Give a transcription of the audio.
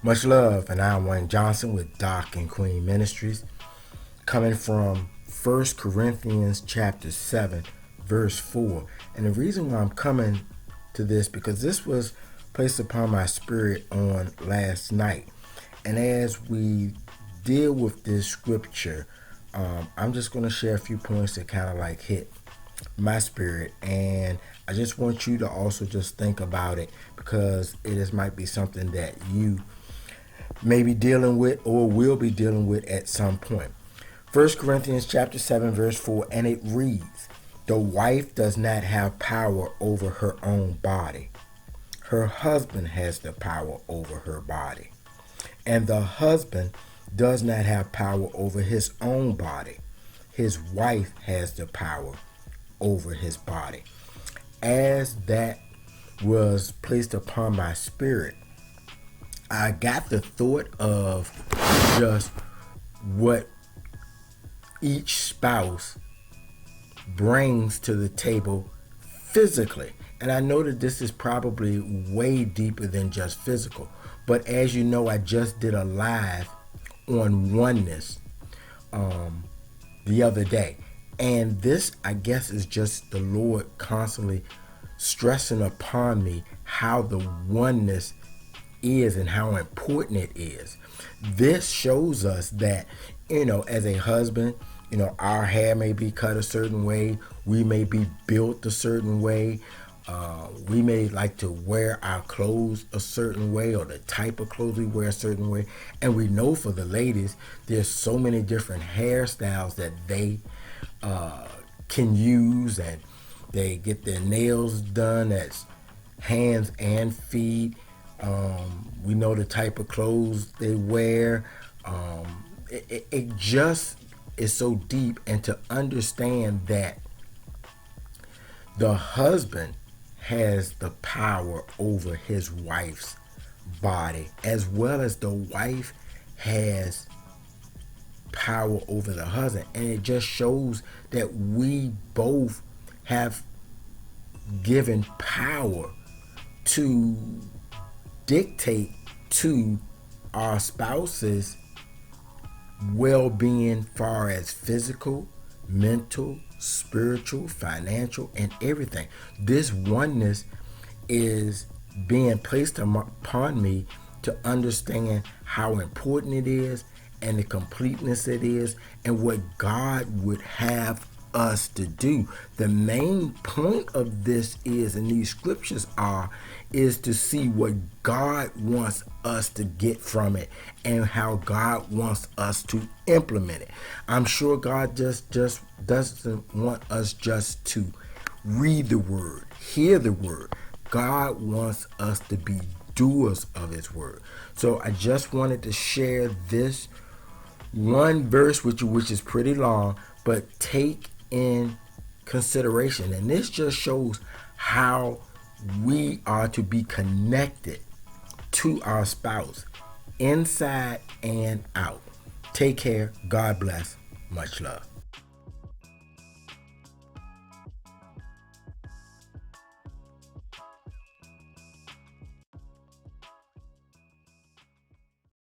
Much love, and I'm Wayne Johnson with Doc and Queen Ministries, coming from 1 Corinthians chapter 7, verse 4. And the reason why I'm coming to this, because this was placed upon my spirit on last night. And as we deal with this scripture, I'm just going to share a few points that kind of like hit my spirit, and I just want you to also just think about it, because might be something that you may be dealing with or will be dealing with at some point. 1 Corinthians chapter 7 verse 4, and it reads, "The wife does not have power over her own body. Her husband has the power over her body. And the husband does not have power over his own body. His wife has the power over his body." As that was placed upon my spirit, I got the thought of just what each spouse brings to the table physically. And I know that this is probably way deeper than just physical. But as you know, I just did a live on oneness the other day. And this, I guess, is just the Lord constantly stressing upon me how the oneness is and how important it is. This shows us that, as a husband, our hair may be cut a certain way. We may be built a certain way. We may like to wear our clothes a certain way, or the type of clothes we wear a certain way. And we know for the ladies, there's so many different hairstyles that they can use, and they get their nails done as hands and feet. We know the type of clothes they wear. It just is so deep, and to understand that the husband has the power over his wife's body, as well as the wife has power over the husband. And it just shows that we both have given power to dictate to our spouses well-being, far as physical, mental, spiritual, financial, and everything. This oneness is being placed upon me to understand how important it is, and the completeness it is, and what God would have us to do. The main point of this is, and these scriptures is to see what God wants us to get from it, and how God wants us to implement it. I'm sure God just doesn't want us just to read the word, hear the word. God wants us to be doers of his word. So I just wanted to share this one verse with you, which is pretty long, but take in consideration. And this just shows how we are to be connected to our spouse, inside and out. Take care. God bless. Much love.